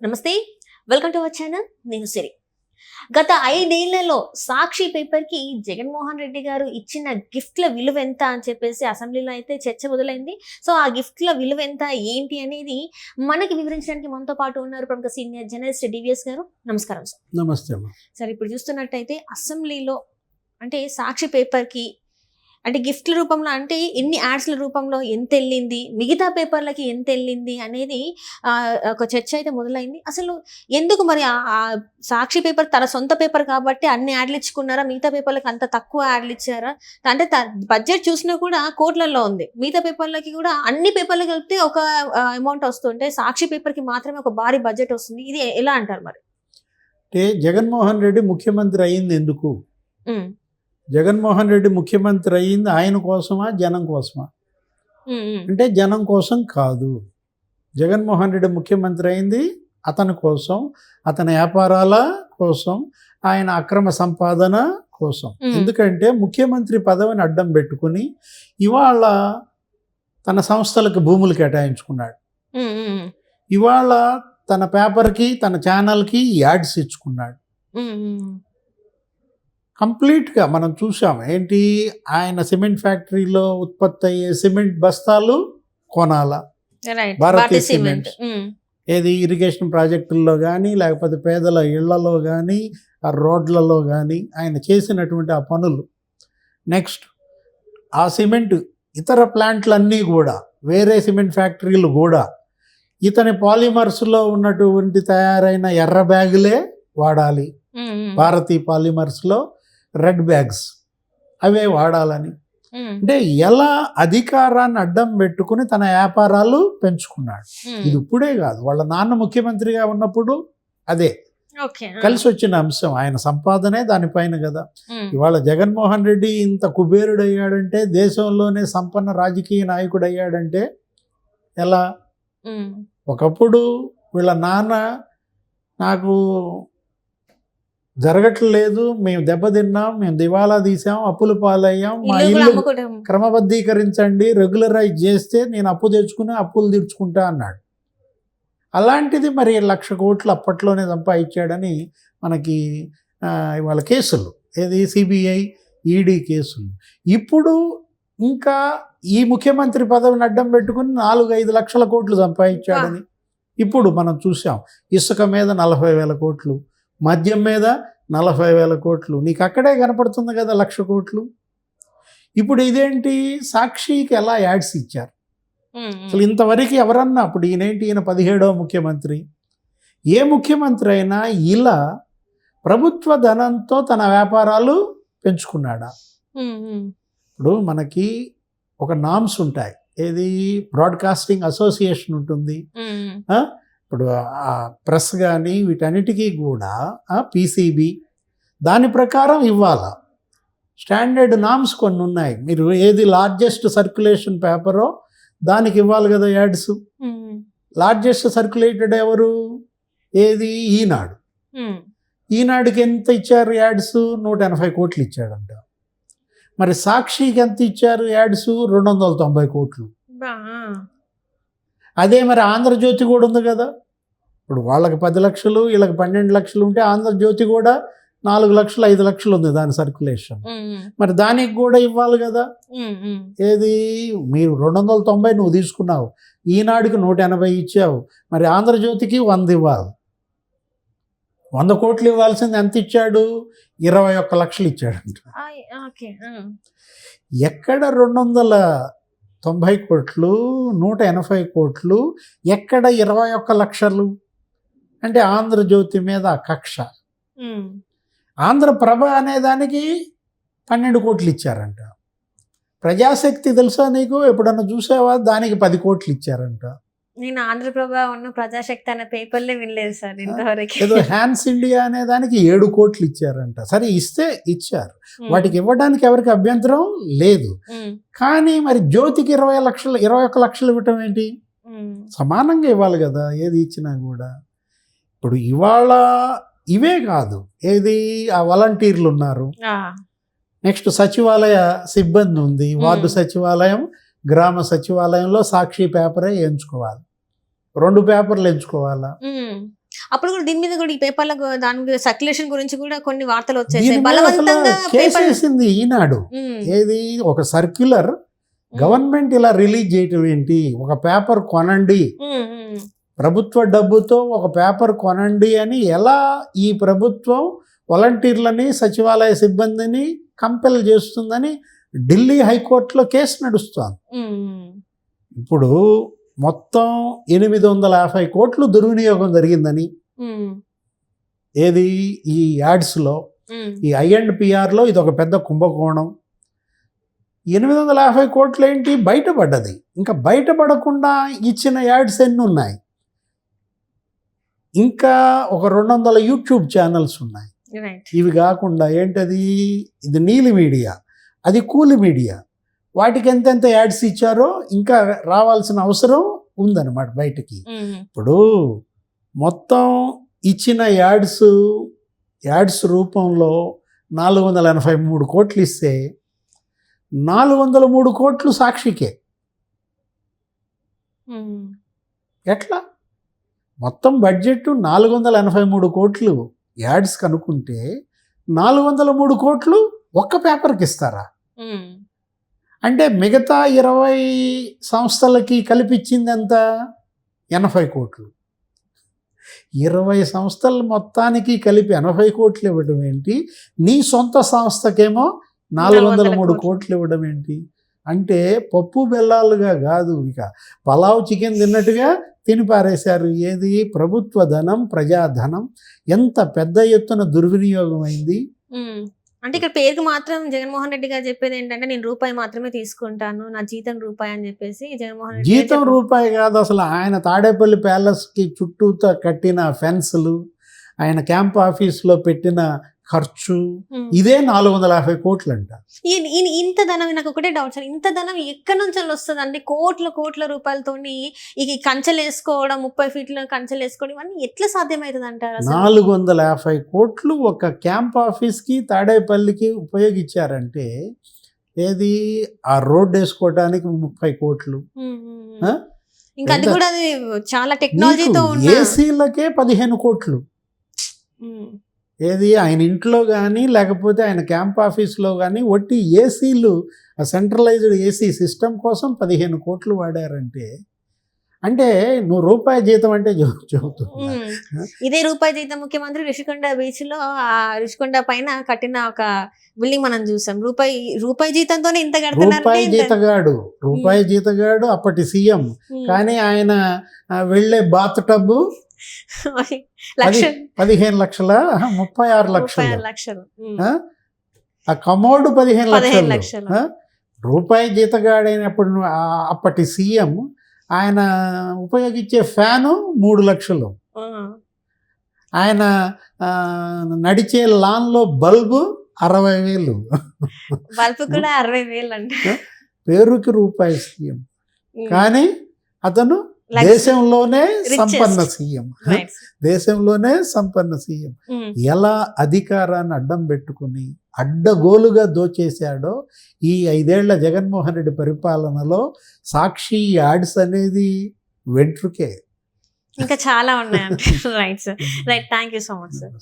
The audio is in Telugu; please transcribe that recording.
నమస్తే, వెల్కమ్ టు అవర్ ఛానల్. నేను సిరి. గత 5 ఏళ్లలో సాక్షి పేపర్ కి జగన్మోహన్ రెడ్డి గారు ఇచ్చిన గిఫ్ట్ల విలువ ఎంత అని చెప్పేసి అసెంబ్లీలో అయితే చర్చ మొదలైంది. సో ఆ గిఫ్ట్ల విలువ ఎంత ఏంటి అనేది మనకి వివరించడానికి మనతో పాటు ఉన్నారు ప్రముఖ సీనియర్ జర్నలిస్ట్ డివిఎస్ గారు. నమస్కారం సార్. నమస్తే అమ్మా. సార్, ఇప్పుడు చూస్తున్నట్టయితే అసెంబ్లీలో అంటే సాక్షి పేపర్ కి అంటే గిఫ్ట్ల రూపంలో అంటే ఎన్ని యాడ్స్ల రూపంలో ఎంత వెళ్ళింది, మిగతా పేపర్లకి ఎంత వెళ్ళింది అనేది ఒక చర్చ అయితే మొదలైంది. అసలు ఎందుకు మరి ఆ సాక్షి పేపర్ తన సొంత పేపర్ కాబట్టి అన్ని యాడ్లు ఇచ్చుకున్నారా, మిగతా పేపర్లకి అంత తక్కువ యాడ్లు ఇచ్చారా? అంటే బడ్జెట్ చూసినా కూడా కోట్లలో ఉంది. మిగతా పేపర్లకి కూడా అన్ని పేపర్లు కలిపితే ఒక అమౌంట్ వస్తుంటే సాక్షి పేపర్కి మాత్రమే ఒక భారీ బడ్జెట్ వస్తుంది. ఇది ఎలా అంటారు మరి? అంటే జగన్మోహన్ రెడ్డి ముఖ్యమంత్రి అయ్యింది ఎందుకు? జగన్మోహన్ రెడ్డి ముఖ్యమంత్రి అయ్యింది ఆయన కోసమా, జనం కోసమా? అంటే జనం కోసం కాదు. జగన్మోహన్ రెడ్డి ముఖ్యమంత్రి అయింది అతని కోసం, అతని వ్యాపారాల కోసం, ఆయన అక్రమ సంపాదన కోసం. ఎందుకంటే ముఖ్యమంత్రి పదవిని అడ్డం పెట్టుకుని ఇవాళ తన సంస్థలకు భూములు కేటాయించుకున్నాడు. ఇవాళ తన పేపర్కి, తన ఛానల్కి యాడ్స్ ఇచ్చుకున్నాడు. కంప్లీట్గా మనం చూసాం. ఏంటి, ఆయన సిమెంట్ ఫ్యాక్టరీలో ఉత్పత్తి అయ్యే సిమెంట్ బస్తాలు కొనాలా, భారతీయ సిమెంట్. ఏది ఇరిగేషన్ ప్రాజెక్టుల్లో కానీ, లేకపోతే పేదల ఇళ్లలో కానీ, ఆ రోడ్లలో కానీ ఆయన చేసినటువంటి ఆ పనులు. నెక్స్ట్ ఆ సిమెంట్ ఇతర ప్లాంట్లన్నీ కూడా, వేరే సిమెంట్ ఫ్యాక్టరీలు కూడా ఇతని పాలిమర్స్లో ఉన్నటువంటి తయారైన ఎర్ర బ్యాగులే వాడాలి. భారతీయ పాలిమర్స్లో రెడ్ బ్యాగ్స్ అవే వాడాలని. అంటే ఎలా అధికారాన్ని అడ్డం పెట్టుకుని తన వ్యాపారాలు పెంచుకున్నాడు. ఇది ఇప్పుడే కాదు, వాళ్ళ నాన్న ముఖ్యమంత్రిగా ఉన్నప్పుడు అదే కలిసి వచ్చిన అంశం. ఆయన సంపాదనే దానిపైన కదా. ఇవాళ జగన్మోహన్ రెడ్డి ఇంత కుబేరుడు అయ్యాడంటే, దేశంలోనే సంపన్న రాజకీయ నాయకుడు అయ్యాడంటే ఎలా? ఒకప్పుడు వీళ్ళ నాన్న నాకు జరగట్లేదు, మేము దెబ్బతిన్నాం, మేము దివాలా తీసాం, అప్పులు పాలయ్యాం, మా ఇల్లు క్రమబద్ధీకరించండి, రెగ్యులరైజ్ చేస్తే నేను అప్పు తెచ్చుకుని అప్పులు తీర్చుకుంటా అన్నాడు. అలాంటిది మరి 1,00,000 కోట్లు అప్పట్లోనే సంపాదించాడని మనకి ఇవాళ కేసులు, ఏది సిబిఐ, ఈడీ కేసులు. ఇప్పుడు ఇంకా ఈ ముఖ్యమంత్రి పదవిని అడ్డం పెట్టుకుని 4-5 లక్షల కోట్లు సంపాదించాడని ఇప్పుడు మనం చూసాం. ఇసుక మీద 40,000 కోట్లు, మద్యం మీద 40,000 కోట్లు. నీకు అక్కడే కనపడుతుంది కదా 1,00,000 కోట్లు. ఇప్పుడు ఇదేంటి, సాక్షికి ఎలా యాడ్స్ ఇచ్చారు? అసలు ఇంతవరకు ఎవరన్నా, అప్పుడు ఈయన 17వ ముఖ్యమంత్రి. ఏ ముఖ్యమంత్రి అయినా ఇలా ప్రభుత్వ ధనంతో తన వ్యాపారాలు పెంచుకున్నాడా? ఇప్పుడు మనకి ఒక నామ్స్ ఉంటాయి. ఏది, బ్రాడ్కాస్టింగ్ అసోసియేషన్ ఉంటుంది. ఇప్పుడు ప్రెస్ కానీ వీటన్నిటికీ కూడా పీసీబీ దాని ప్రకారం ఇవ్వాలా. స్టాండర్డ్ నామ్స్ కొన్ని ఉన్నాయి. మీరు ఏది లార్జెస్ట్ సర్క్యులేషన్ పేపరో దానికి ఇవ్వాలి కదా యాడ్స్. లార్జెస్ట్ సర్క్యులేటెడ్ ఎవరు? ఏది, ఈనాడు. ఈనాడుకి ఎంత ఇచ్చారు యాడ్స్? 180 కోట్లు ఇచ్చాడంట. మరి సాక్షికి ఎంత ఇచ్చారు యాడ్స్? 290 కోట్లు. అదే మరి ఆంధ్రజ్యోతి కూడా ఉంది కదా. ఇప్పుడు వాళ్ళకి 10 లక్షలు, వీళ్ళకి 12 లక్షలు ఉంటే ఆంధ్రజ్యోతి కూడా 4 లక్షలు 5 లక్షలు ఉంది దాని సర్క్యులేషన్. మరి దానికి కూడా ఇవ్వాలి కదా. ఏది, మీరు 290 నువ్వు తీసుకున్నావు, ఈనాడుకి 180 ఇచ్చావు, మరి ఆంధ్రజ్యోతికి 100 ఇవ్వాలి. 100 కోట్లు ఇవ్వాల్సింది ఎంత ఇచ్చాడు? 21 లక్షలు ఇచ్చాడంట. ఎక్కడ 290 కోట్లు, 180 కోట్లు, ఎక్కడ 21 లక్షలు? అంటే ఆంధ్రజ్యోతి మీద కక్ష. ఆంధ్రప్రభ అనే దానికి 12 కోట్లు ఇచ్చారంట. ప్రజాశక్తి తెలుసా నీకు? ఎప్పుడన్నా చూసావా? దానికి 10 కోట్లు ఇచ్చారంట. నేను ఆంధ్రప్రభ ఉన్న ప్రజాశక్తి అనే పేపర్లే వినలేదు సార్ ఇంతవరకు. ఏదో హ్యాండ్స్ ఇండియా అనే దానికి 7 కోట్లు ఇచ్చారంట. సరే, ఇస్తే ఇచ్చారు, వాటికి ఇవ్వడానికి ఎవరికి అభ్యంతరం లేదు. కానీ మరి జ్యోతికి 21 లక్షలు ఇవ్వటం ఏంటి? సమానంగా ఇవ్వాలి కదా ఏది ఇచ్చినా కూడా. ఇప్పుడు ఇవాళ ఇవే కాదు, ఏది, ఆ వాలంటీర్లు ఉన్నారు. నెక్స్ట్ సచివాలయ సిబ్బంది ఉంది. వార్డు సచివాలయం, గ్రామ సచివాలయంలో సాక్షి పేపరే ఎంచుకోవాలి. 2 పేపర్లు ఎంచుకోవాలా? అప్పుడు కూడా దీని మీద కూడా ఈ పేపర్ల దాని సర్క్యులేషన్ గురించి కూడా కొన్ని వార్తలు దీని వచ్చేసాయి మీద బలవంతంగా అసలు కేసు పేపర్ వేసింది ఈనాడు. ఏది ఒక సర్క్యులర్ గవర్నమెంట్ ఇలా రిలీజ్ చేయటం ఏంటి, ఒక పేపర్ కొనండి, ప్రభుత్వ డబ్బుతో ఒక పేపర్ కొనండి అని ఎలా ఈ ప్రభుత్వం వాలంటీర్లని సచివాలయ సిబ్బందిని కంపెల్ చేస్తుందని ఢిల్లీ హైకోర్టులో కేసు నడుస్తోంది. ఇప్పుడు మొత్తం 850 కోట్లు దుర్వినియోగం జరిగిందని, ఏది ఈ యాడ్స్లో, ఈ ఐఎండ్పిఆర్లో ఇది ఒక పెద్ద కుంభకోణం. 850 కోట్లు ఏంటి బయటపడ్డది, ఇంకా బయటపడకుండా ఇచ్చిన యాడ్స్ ఎన్ని ఉన్నాయి, ఇంకా ఒక 200 యూట్యూబ్ ఛానల్స్ ఉన్నాయి. ఇవి కాకుండా ఏంటది, ఇది నీలి మీడియా, అది కూలి మీడియా, వాటికి ఎంతెంత యాడ్స్ ఇచ్చారో ఇంకా రావాల్సిన అవసరం ఉందన్నమాట బయటికి. ఇప్పుడు మొత్తం ఇచ్చిన యాడ్స్ రూపంలో 483 కోట్లు ఇస్తే 403 కోట్లు సాక్షికే. ఎట్లా మొత్తం బడ్జెట్ 483 కోట్లు యాడ్స్ కనుక్కుంటే 403 కోట్లు ఒక్క పేపర్కి ఇస్తారా? అంటే మిగతా 20 సంస్థలకి కలిపిచ్చింది ఎంత? 80 కోట్లు. 20 సంస్థల మొత్తానికి కలిపి 80 కోట్లు ఇవ్వడం ఏంటి, నీ సొంత సంస్థకేమో 403 కోట్లు ఇవ్వడం ఏంటి? అంటే పప్పు బెల్లాలుగా కాదు, ఇక పలావ్ చికెన్ తిన్నట్టుగా తిని పారేశారు. ఏది ప్రభుత్వ ధనం, ప్రజాధనం ఎంత పెద్ద ఎత్తున దుర్వినియోగం అయింది. అంటే ఇక్కడ పేరుకి మాత్రం జగన్మోహన్ రెడ్డి గారు చెప్పేది ఏంటంటే నేను రూపాయి మాత్రమే తీసుకుంటాను, నా జీతం రూపాయి అని చెప్పేసి జగన్మోహన్ రెడ్డి జీతం రూపాయి కాదు అసలు. ఆయన తాడేపల్లి ప్యాలెస్కి చుట్టూతో కట్టిన ఫెన్సులు, ఆయన క్యాంప్ ఆఫీస్లో పెట్టిన ఖర్చు ఇదే 450 కోట్లు అంట. ఇంత ధనం, నాకు ఒకటే డౌట్ సార్, ఇంత ధనం ఎక్కడి నుంచి వస్తుంది అండి? కోట్ల రూపాయలతోని ఈ కంచెలు వేసుకోవడం, 30 ఫీట్ల కంచెలు వేసుకోవడం, ఇవన్నీ ఎట్లా సాధ్యమవుతుంది అంటారు? 450 కోట్లు ఒక క్యాంప్ ఆఫీస్కి తాడేపల్లికి ఉపయోగించారంటే, ఏది ఆ రోడ్డు వేసుకోవడానికి 30 కోట్లు, ఇంకా అది కూడా అది చాలా టెక్నాలజీతో ఏసీలకే 15 కోట్లు. ఏది ఆయన ఇంట్లో కానీ లేకపోతే ఆయన క్యాంప్ ఆఫీస్లో కానీ ఒట్టి ఏసీలు, ఆ సెంట్రలైజ్డ్ ఏసీ సిస్టమ్ కోసం 15 కోట్లు వాడారంటే, అంటే నువ్వు రూపాయి జీతం అంటే చెబుతున్నా. ఇదే రూపాయి జీతం ముఖ్యమంత్రి రిషికొండ బీచ్ లో ఆ రిషికొండ పైన కట్టిన ఒక బిల్డింగ్ మనం చూసాం. రూపాయి జీతంతోనే ఇంత కడుతున్నారు. రూపాయి జీతగాడు అప్పటి సీఎం, కానీ ఆయన వెళ్ళే బాత్ టబ్ 15 లక్షల 36 లక్షలు, ఆ కమోడ్ 15 లక్షలు. రూపాయి జీతగాడైనప్పుడు అప్పటి సీఎం ఆయన ఉపయోగించే ఫ్యాను 3 లక్షలు, ఆయన నడిచే లాన్లో బల్బు 60,000, బల్బు కూడా 60,000 అంటే పేరుకి రూపాయి సీఎం, కానీ అతను దేశంలోనే సంపన్న సీఎం. ఎలా అధికారాన్ని అడ్డం పెట్టుకుని అడ్డగోలుగా దోచేశాడో ఈ 5 ఏళ్ల జగన్మోహన్ రెడ్డి పరిపాలనలో సాక్షి యాడ్స్ అనేది వెంట్రుకే. ఇంకా చాలా ఉన్నాయి. Right sir, right, thank you so much sir.